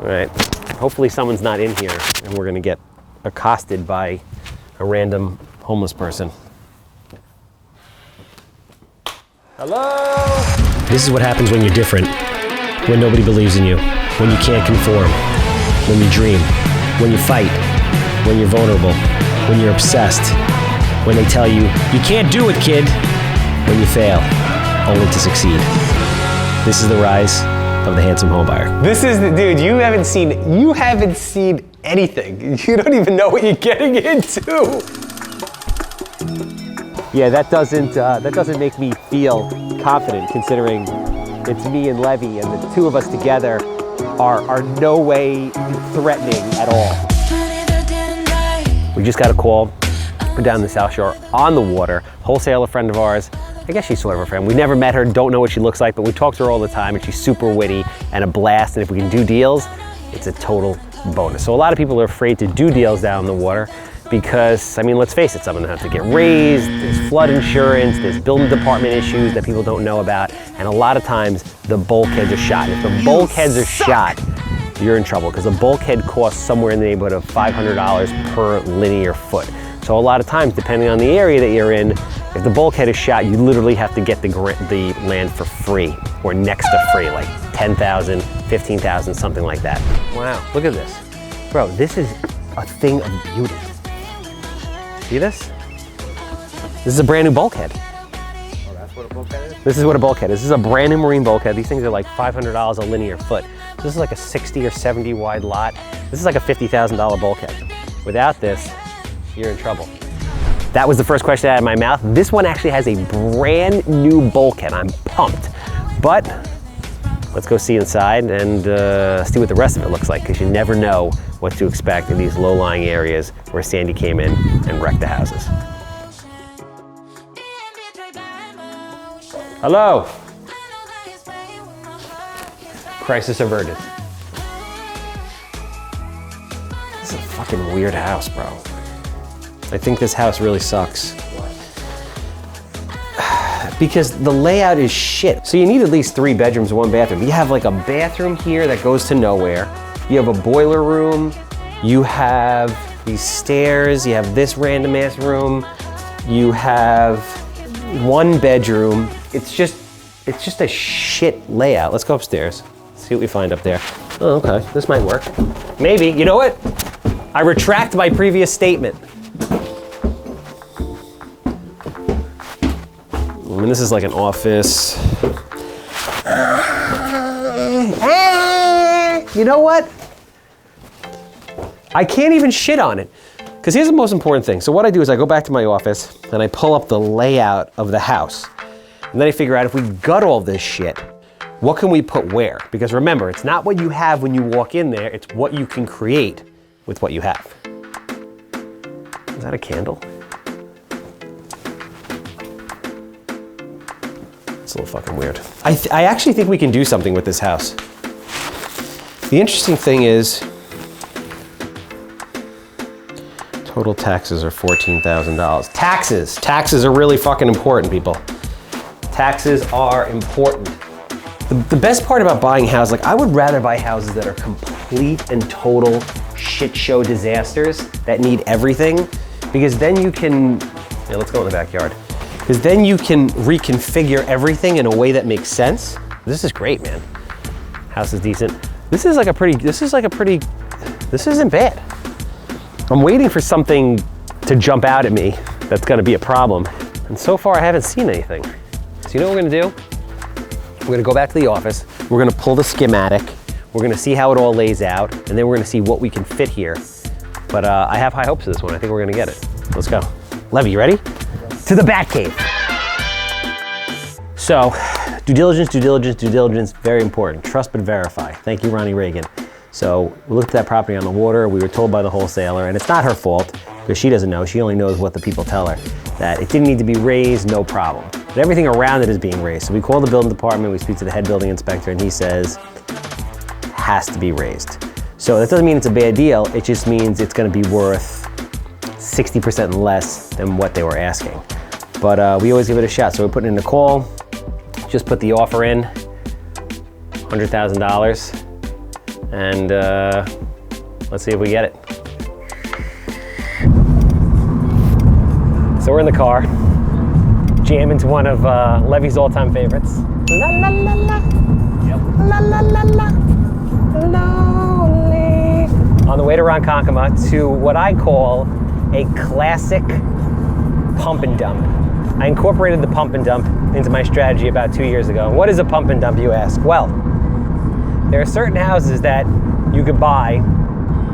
All right, hopefully someone's not in here and we're gonna get accosted by a random homeless person. Hello? This is what happens when you're different, when nobody believes in you, when you can't conform, when you dream, when you fight, when you're vulnerable, when you're obsessed, when they tell you, you can't do it, kid, when you fail, only to succeed. This is the rise of the Handsome Homebuyer. This is the dude, you haven't seen anything. You don't even know what you're getting into. Yeah, that doesn't make me feel confident, considering it's me and Levy, and the two of us together are no way threatening at all. We just got a call. We're down the South Shore on the water. Wholesaler friend of ours. I guess she's sort of a friend. We never met her, don't know what she looks like, but we talk to her all the time, and she's super witty and a blast. And if we can do deals, it's a total bonus. So a lot of people are afraid to do deals down the water because, I mean, let's face it, some of them have to get raised, there's flood insurance, there's building department issues that people don't know about, and a lot of times the bulkheads are shot. If the bulkheads are shot, you're in trouble, because a bulkhead costs somewhere in the neighborhood of $500 per linear foot. So a lot of times, depending on the area that you're in, if the bulkhead is shot, you literally have to get the land for free, or next to free, like $10,000, $15,000, something like that. Wow, look at this. Bro, this is a thing of beauty. See this? This is a brand new bulkhead. Oh, that's what a bulkhead is? This is what a bulkhead is. This is a brand new marine bulkhead. These things are like $500 a linear foot. So this is like a 60 or 70 wide lot. This is like a $50,000 bulkhead. Without this, you're in trouble. That was the first question out of my mouth. This one actually has a brand new bulkhead. I'm pumped. But let's go see inside and see what the rest of it looks like, because you never know what to expect in these low-lying areas where Sandy came in and wrecked the houses. Hello. Crisis averted. This is a fucking weird house, bro. I think this house really sucks. Because the layout is shit. So you need at least 3 bedrooms, 1 bathroom. You have like a bathroom here that goes to nowhere. You have a boiler room. You have these stairs. You have this random ass room. You have 1 bedroom. It's just a shit layout. Let's go upstairs. See what we find up there. Oh, okay, this might work. Maybe, you know what? I retract my previous statement. I mean, this is like an office. You know what? I can't even shit on it. Because here's the most important thing. So what I do is I go back to my office and I pull up the layout of the house. And then I figure out, if we gut all this shit, what can we put where? Because remember, it's not what you have when you walk in there, it's what you can create with what you have. Is that a candle? It's a little fucking weird. I actually think we can do something with this house. The interesting thing is, total taxes are $14,000. Taxes are really fucking important, people. Taxes are important. The best part about buying houses, like, I would rather buy houses that are complete and total shit show disasters that need everything, because then you can, yeah, let's go in the backyard. Because then you can reconfigure everything in a way that makes sense. This is great, man. House is decent. This isn't bad. I'm waiting for something to jump out at me that's gonna be a problem. And so far I haven't seen anything. So you know what we're gonna do? We're gonna go back to the office. We're gonna pull the schematic. We're gonna see how it all lays out. And then we're gonna see what we can fit here. But I have high hopes of this one. I think we're gonna get it. Let's go. Levy, you ready? To the Batcave. So, due diligence, very important. Trust but verify. Thank you, Ronnie Reagan. So, we looked at that property on the water. We were told by the wholesaler, and it's not her fault, because she doesn't know. She only knows what the people tell her, that it didn't need to be raised, no problem. But everything around it is being raised. So we call the building department, we speak to the head building inspector, and he says, has to be raised. So that doesn't mean it's a bad deal, it just means it's gonna be worth 60% less than what they were asking. But we always give it a shot. So we're putting in a call, just put the offer in, $100,000. and let's see if we get it. So we're in the car, jam into one of Levy's all-time favorites. La la la la. Yep. La la la la. Lonely. On the way to Ronkonkoma to what I call a classic pump and dump. I incorporated the pump and dump into my strategy about 2 years ago. What is a pump and dump, you ask? Well, there are certain houses that you could buy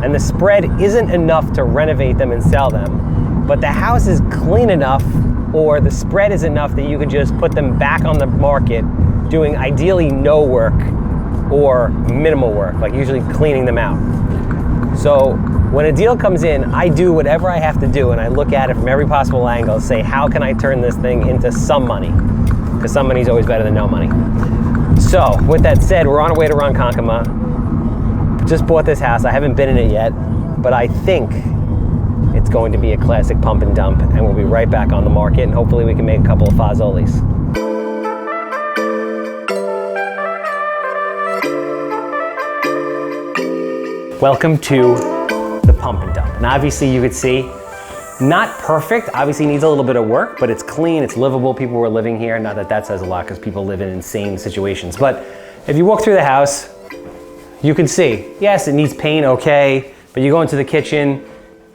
and the spread isn't enough to renovate them and sell them, but the house is clean enough or the spread is enough that you could just put them back on the market doing ideally no work or minimal work, like usually cleaning them out. So when a deal comes in, I do whatever I have to do and I look at it from every possible angle and say, how can I turn this thing into some money? Because some money is always better than no money. So with that said, we're on our way to Ronkonkoma. Just bought this house. I haven't been in it yet, but I think it's going to be a classic pump and dump, and we'll be right back on the market, and hopefully we can make a couple of fazoli's. Welcome to the pump and dump. And obviously you could see, not perfect, obviously needs a little bit of work, but it's clean, it's livable. People were living here. Not that that says a lot because people live in insane situations. But if you walk through the house, you can see, yes, it needs paint, okay, but you go into the kitchen,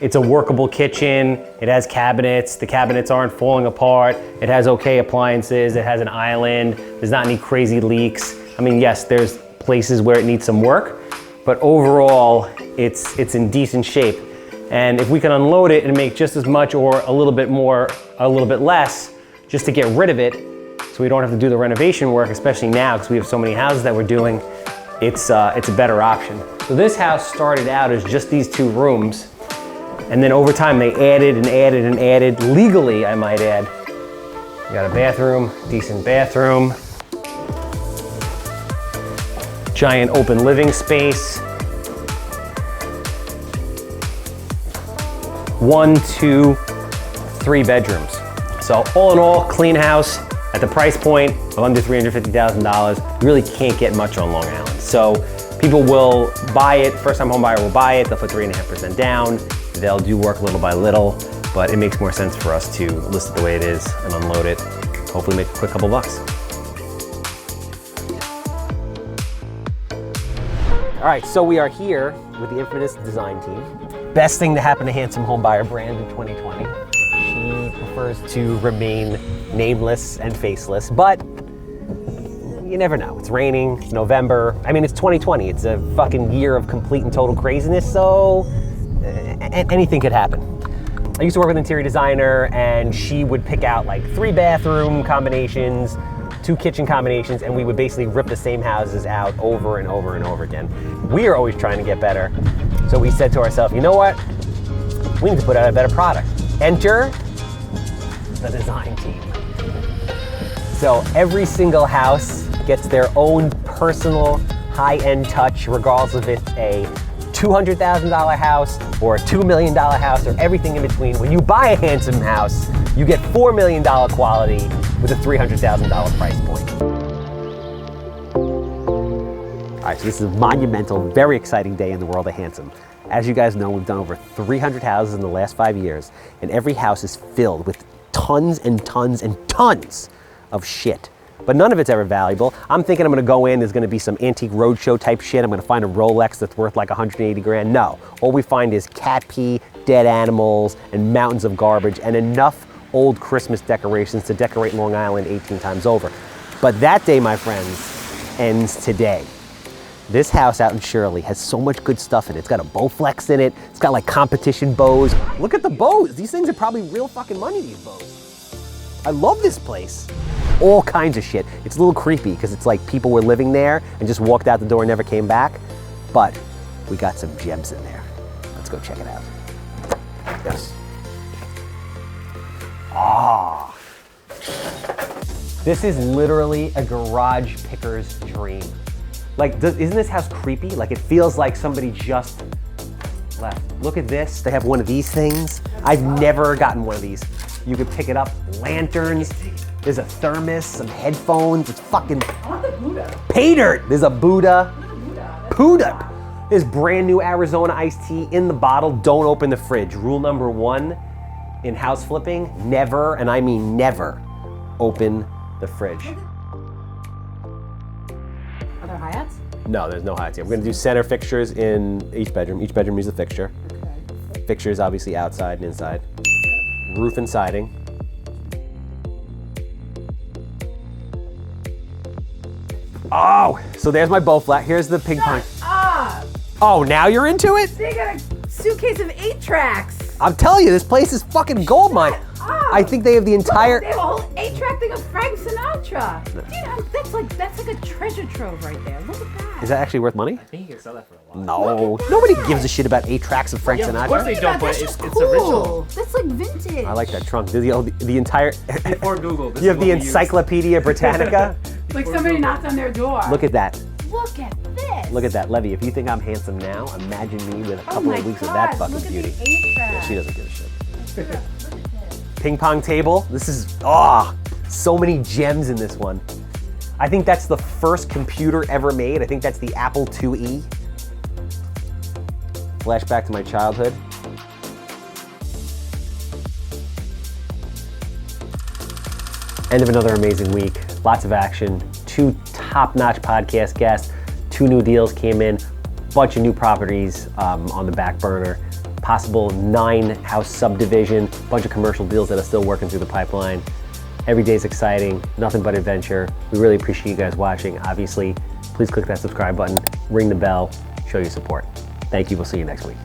it's a workable kitchen. It has cabinets. The cabinets aren't falling apart. It has okay appliances. It has an island. There's not any crazy leaks. I mean, yes, there's places where it needs some work, but overall, it's in decent shape. And if we can unload it and make just as much or a little bit more, a little bit less, just to get rid of it, so we don't have to do the renovation work, especially now because we have so many houses that we're doing, it's a better option. So this house started out as just these 2 rooms, and then over time they added and added and added, legally I might add. We got a bathroom, decent bathroom, giant open living space. 1, 2, 3 bedrooms. So all in all, clean house at the price point of under $350,000. You really can't get much on Long Island. So people will buy it, first-time home buyer will buy it, they'll put 3.5% down, they'll do work little by little, but it makes more sense for us to list it the way it is and unload it, hopefully make a quick couple bucks. All right, so we are here with the infamous design team. Best thing to happen to Handsome Homebuyer brand in 2020. She prefers to remain nameless and faceless, but you never know. It's raining, it's November. I mean, it's 2020. It's a fucking year of complete and total craziness, so anything could happen. I used to work with an interior designer, and she would pick out like 3 bathroom combinations, 2 kitchen combinations, and we would basically rip the same houses out over and over and over again. We are always trying to get better. So we said to ourselves, you know what? We need to put out a better product. Enter the design team. So every single house gets their own personal high-end touch, regardless if it's a $200,000 house or a $2 million house or everything in between. When you buy a Handsome house, you get $4 million quality with a $300,000 price point. All right, so this is a monumental, very exciting day in the world of Handsome. As you guys know, we've done over 300 houses in the last 5 years, and every house is filled with tons and tons and tons of shit. But none of it's ever valuable. I'm thinking I'm gonna go in, there's gonna be some antique roadshow type shit. I'm gonna find a Rolex that's worth like 180 grand. No, all we find is cat pee, dead animals, and mountains of garbage, and enough old Christmas decorations to decorate Long Island 18 times over. But that day, my friends, ends today. This house out in Shirley has so much good stuff in it. It's got a Bowflex in it. It's got like competition bows. Look at the bows. These things are probably real fucking money, these bows. I love this place. All kinds of shit. It's a little creepy because it's like people were living there and just walked out the door and never came back. But we got some gems in there. Let's go check it out. Yes. Ah. This is literally a garage picker's dream. Like, isn't this house creepy? Like, it feels like somebody just left. Look at this. They have one of these things. I've never gotten one of these. You could pick it up. Lanterns. There's a thermos, some headphones. It's fucking... I want the Buddha. Pay dirt. There's a Buddha. Buddha. Buddha. There's brand new Arizona iced tea in the bottle. Don't open the fridge. Rule number 1 in house flipping, never, and I mean never, open the fridge. Are there hi-hats? No, there's no hi-hats here. We're gonna do center fixtures in each bedroom. Each bedroom needs a fixture. Okay. Fixtures obviously outside and inside. Roof and siding. Oh, so there's my Bowflex. Here's the ping pong. Ah! Oh, now you're into it? They got a suitcase of 8 tracks. I'm telling you, this place is fucking gold mine. up. I think they have the entire. They have a whole 8-track thing of Frank Sinatra. Dude, that's like a treasure trove right there. Look at that. Is that actually worth money? I think you can sell that for a lot. No. Look at Nobody that. gives a shit about 8 tracks of Frank Yeah, of Sinatra. course they don't, but That's it's just cool. original. That's like vintage. I like that trunk. The entire. Before Google, this You is have what the we use. Encyclopedia Britannica. Like somebody knocked on their door. Look at that. Look at this. Look at that. Levy, if you think I'm handsome now, imagine me with a Oh couple my of weeks God, of that fucking look at beauty. the 8-track. Yeah, she doesn't give a shit. Look at this. Ping pong table. This is, so many gems in this one. I think that's the first computer ever made. I think that's the Apple IIe. Flashback to my childhood. End of another amazing week. Lots of action. 2 top-notch podcast guests. 2 new deals came in. Bunch of new properties on the back burner. Possible 9-house subdivision. Bunch of commercial deals that are still working through the pipeline. Every day's exciting. Nothing but adventure. We really appreciate you guys watching. Obviously, please click that subscribe button. Ring the bell. Show your support. Thank you. We'll see you next week.